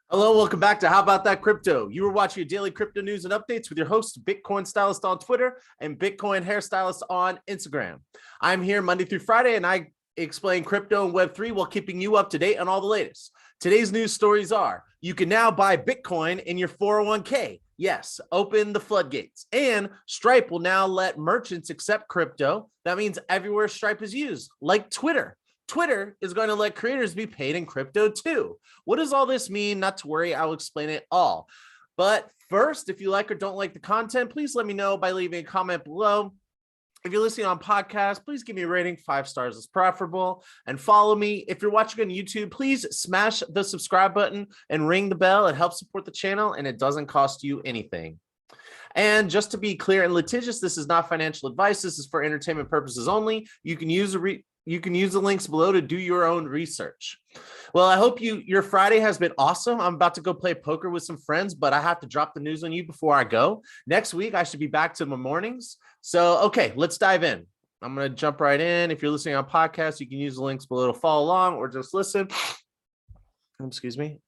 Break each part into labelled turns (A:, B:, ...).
A: Hello, welcome back to How About That Crypto. You were watching your daily crypto news and updates with your host, Bitcoin Stylist on Twitter and Bitcoin Hairstylist on Instagram. I'm here Monday through Friday, and I explain crypto and Web3 while keeping you up to date on all the latest. Today's news stories are: you can now buy Bitcoin in your 401k. Yes, open the floodgates. And Stripe will now let merchants accept crypto. That means everywhere Stripe is used, like Twitter. Twitter is going to let creators be paid in crypto too. What does all this mean? Not to worry, I'll explain it all. But first, if you like or don't like the content, please let me know by leaving a comment below. If you're listening on podcast, please give me a rating. 5 stars is preferable, and follow me. If you're watching on YouTube, please smash the subscribe button and ring the bell. It helps support the channel and it doesn't cost you anything. And just to be clear and litigious, this is not financial advice. This is for entertainment purposes only. You can use the links below to do your own research. Well, I hope your Friday has been awesome. I'm about to go play poker with some friends, but I have to drop the news on you before I go. Next week, I should be back to my mornings. So, okay, let's dive in. I'm going to jump right in. If you're listening on podcasts, you can use the links below to follow along or just listen. Excuse me.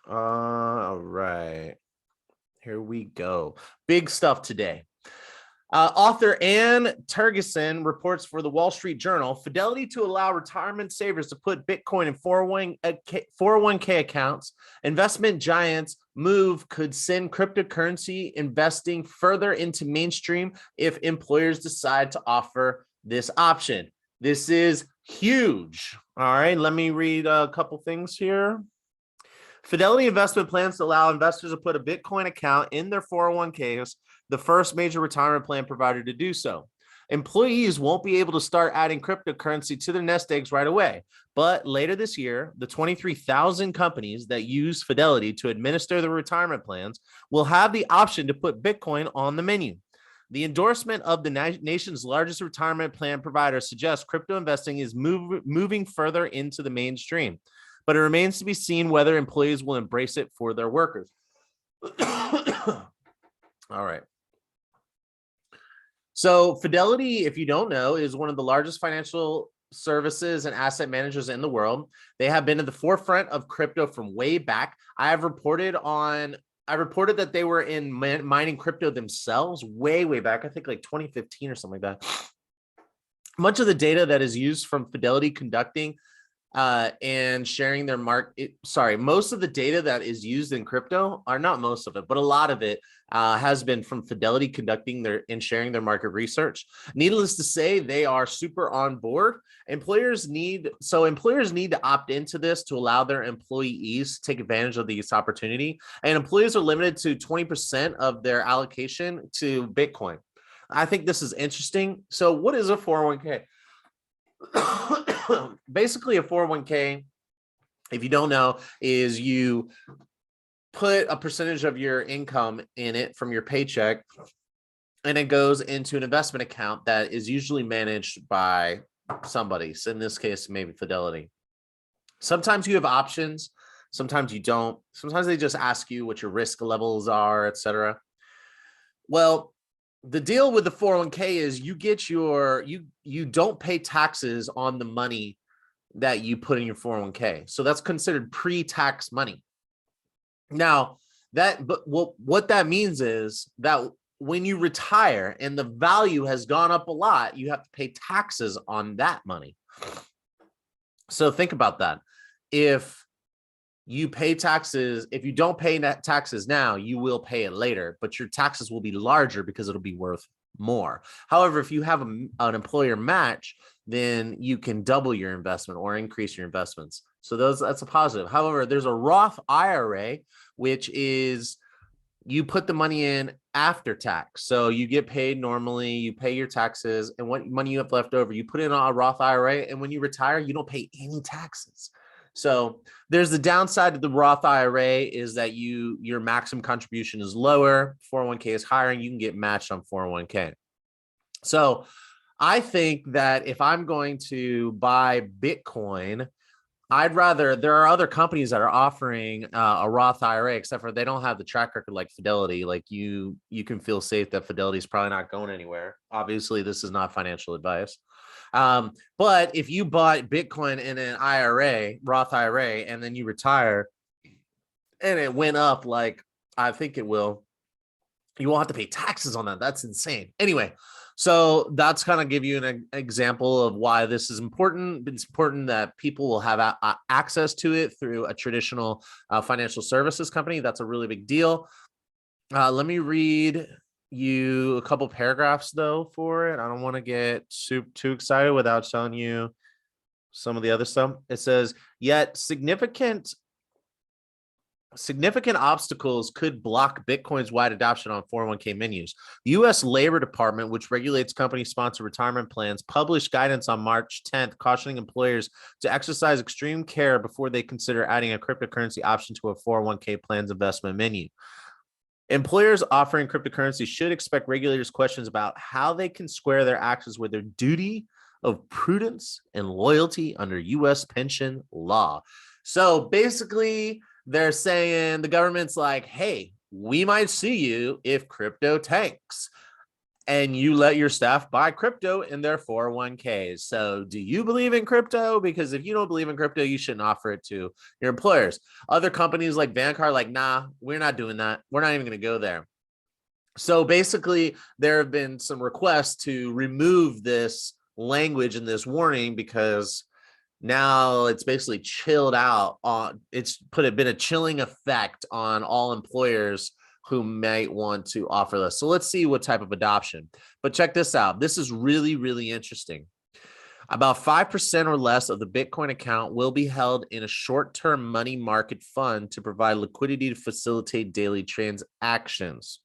A: All right. Here we go. Big stuff today. Author Ann Tergeson reports for the Wall Street Journal, fidelity to allow retirement savers to put Bitcoin in 401k accounts. Investment giants move could send cryptocurrency investing further into mainstream if employers decide to offer this option. This is huge. All right, let me read a couple things here. Fidelity Investment plans to allow investors to put a Bitcoin account in their 401ks, the first major retirement plan provider to do so. Employees won't be able to start adding cryptocurrency to their nest eggs right away, but later this year, the 23,000 companies that use Fidelity to administer the retirement plans will have the option to put Bitcoin on the menu. The endorsement of the nation's largest retirement plan provider suggests crypto investing is moving further into the mainstream, but it remains to be seen whether employees will embrace it for their workers. All right. So Fidelity, if you don't know, is one of the largest financial services and asset managers in the world. They have been at the forefront of crypto from way back. I reported that they were in mining crypto themselves way back. I think like 2015 or something like that. Much of the data that is used from Fidelity conducting and sharing their most of the data that is used in crypto, are not most of it, but a lot of it has been from Fidelity conducting and sharing their market research. Needless to say, they are super on board. Employers need to opt into this to allow their employees to take advantage of this opportunity. And employees are limited to 20% of their allocation to Bitcoin. I think this is interesting. So what is a 401k? Basically, a 401k, if you don't know, is you put a percentage of your income in it from your paycheck, and it goes into an investment account that is usually managed by somebody. So in this case, maybe Fidelity. Sometimes you have options, sometimes you don't. Sometimes they just ask you what your risk levels are, etc. Well, the deal with the 401k is you don't pay taxes on the money that you put in your 401k. So that's considered pre-tax money. Now, what that means is that when you retire and the value has gone up a lot, you have to pay taxes on that money. So think about that. If you pay taxes, if you don't pay taxes now, you will pay it later, but your taxes will be larger because it'll be worth more. However, if you have an employer match, then you can double your investment or increase your investments. So that's a positive. However, there's a Roth IRA, which is you put the money in after tax. So you get paid normally, you pay your taxes, and what money you have left over, you put in a Roth IRA, and when you retire, you don't pay any taxes. So there's the downside of the Roth IRA is that your maximum contribution is lower, 401k is higher, and you can get matched on 401k. So I think that if I'm going to buy Bitcoin, there are other companies that are offering a Roth IRA, except for they don't have the track record like Fidelity. Like you can feel safe that Fidelity is probably not going anywhere. Obviously, this is not financial advice. But if you bought Bitcoin in an IRA, Roth IRA, and then you retire, and it went up like I think it will. You won't have to pay taxes on that. That's insane. Anyway, so that's kind of give you an example of why this is important. It's important that people will have access to it through a traditional financial services company. That's a really big deal. Let me read you a couple paragraphs though for it. I don't want to get too excited without showing you some of the other stuff. It says, yet significant obstacles could block Bitcoin's wide adoption on 401k menus. The U.S. Labor Department, which regulates company-sponsored retirement plans, published guidance on March 10th, cautioning employers to exercise extreme care before they consider adding a cryptocurrency option to a 401k plan's investment menu. Employers offering cryptocurrency should expect regulators' questions about how they can square their actions with their duty of prudence and loyalty under U.S. pension law. So basically, they're saying the government's like, hey, we might sue you if crypto tanks and you let your staff buy crypto in their 401ks. So do you believe in crypto? Because if you don't believe in crypto, you shouldn't offer it to your employers. Other companies like Vanguard are like, nah, we're not doing that. We're not even going to go there. So basically, there have been some requests to remove this language and this warning because now it's basically chilled out on been a chilling effect on all employers who might want to offer this. So let's see what type of adoption. But check this out. This is really, really interesting. About 5% or less of the Bitcoin account will be held in a short-term money market fund to provide liquidity to facilitate daily transactions.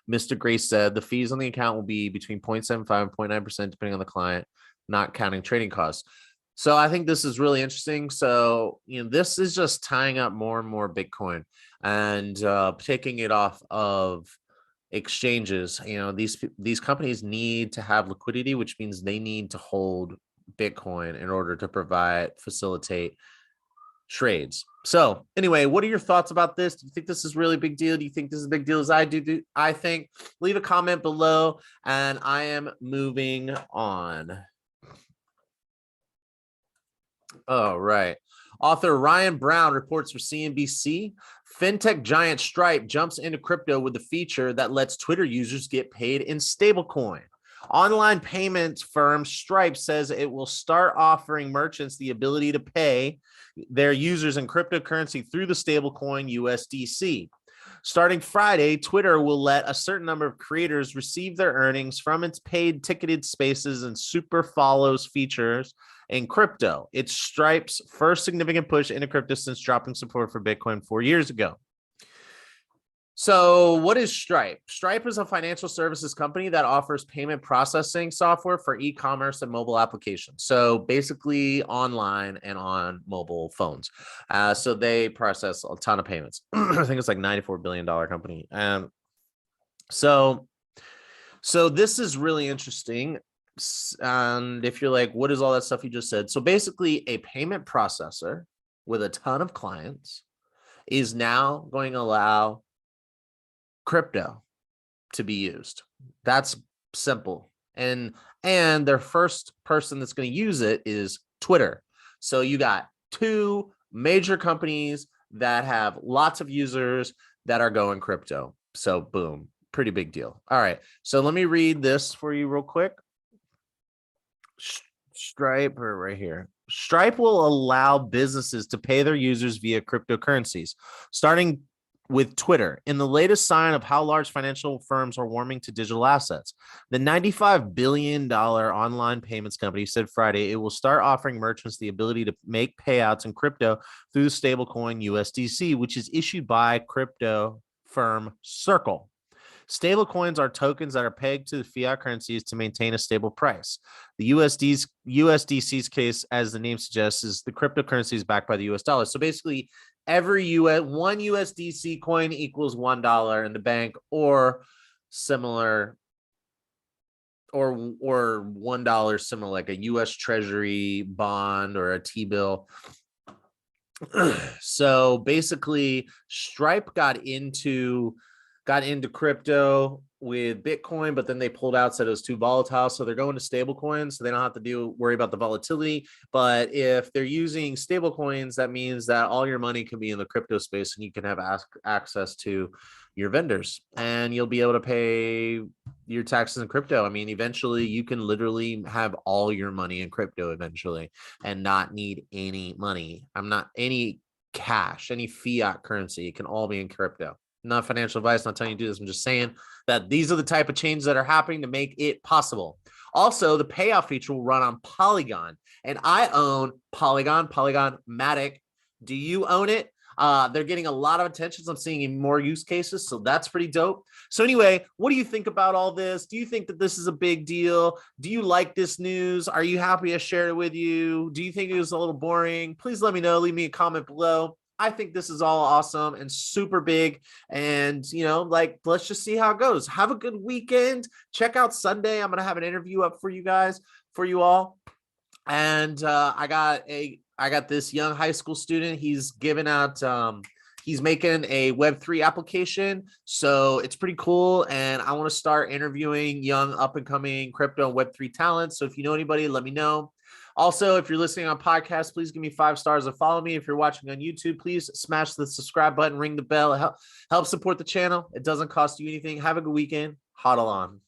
A: Mr. Grace said the fees on the account will be between 0.75 and 0.9% depending on the client, not counting trading costs. So I think this is really interesting. So, this is just tying up more and more Bitcoin and taking it off of exchanges. These companies need to have liquidity, which means they need to hold Bitcoin in order to facilitate trades. So anyway, what are your thoughts about this? Do you think this is really a big deal? Do you think this is a big deal as I do? I think? Leave a comment below and I am moving on. All right. Author Ryan Brown reports for CNBC. Fintech giant Stripe jumps into crypto with a feature that lets Twitter users get paid in stablecoin. Online payments firm Stripe says it will start offering merchants the ability to pay their users in cryptocurrency through the stablecoin USDC. Starting Friday, Twitter will let a certain number of creators receive their earnings from its paid ticketed spaces and super follows features in crypto. It's Stripe's first significant push into crypto since dropping support for Bitcoin 4 years ago. So what is Stripe? Stripe is a financial services company that offers payment processing software for e-commerce and mobile applications. So basically online and on mobile phones. So they process a ton of payments. I think it's like $94 billion company. So this is really interesting. And if you're like, what is all that stuff you just said? So basically a payment processor with a ton of clients is now going to allow crypto to be used. That's simple. And their first person that's going to use it is Twitter. So you got two major companies that have lots of users that are going crypto. So boom, pretty big deal. All right. So let me read this for you real quick. Stripe right here. Stripe will allow businesses to pay their users via cryptocurrencies, starting with Twitter, in the latest sign of how large financial firms are warming to digital assets. The $95 billion online payments company said Friday it will start offering merchants the ability to make payouts in crypto through the stablecoin USDC, which is issued by crypto firm Circle. Stablecoins are tokens that are pegged to the fiat currencies to maintain a stable price. The USDC's case, as the name suggests, is the cryptocurrency is backed by the US dollar. So basically, every one USDC coin equals $1 in the bank or similar, or $1 similar, like a US Treasury bond or a T-bill. So basically, Stripe got into crypto with Bitcoin, but then they pulled out, said it was too volatile. So they're going to stable coins. So they don't have to worry about the volatility. But if they're using stable coins, that means that all your money can be in the crypto space and you can have access to your vendors and you'll be able to pay your taxes in crypto. I mean, eventually you can literally have all your money in crypto eventually and not need any money. Any cash, any fiat currency. It can all be in crypto. Not financial advice, not telling you to do this. I'm just saying that these are the type of changes that are happening to make it possible. Also, the payout feature will run on Polygon, and I own Polygon Matic. Do you own it? They're getting a lot of attention. I'm seeing more use cases, so that's pretty dope. So anyway, what do you think about all this? Do you think that this is a big deal? Do you like this news? Are you happy I shared it with you? Do you think it was a little boring? Please let me know. Leave me a comment below. I think this is all awesome and super big. And, let's just see how it goes. Have a good weekend. Check out Sunday. I'm going to have an interview up for you all. And I got this young high school student. He's giving out, he's making a Web3 application. So it's pretty cool. And I want to start interviewing young up and coming crypto and Web3 talents. So if you know anybody, let me know. Also, if you're listening on podcast, please give me 5 stars and follow me. If you're watching on YouTube, please smash the subscribe button, ring the bell. Help support the channel. It doesn't cost you anything. Have a good weekend. Hodl on.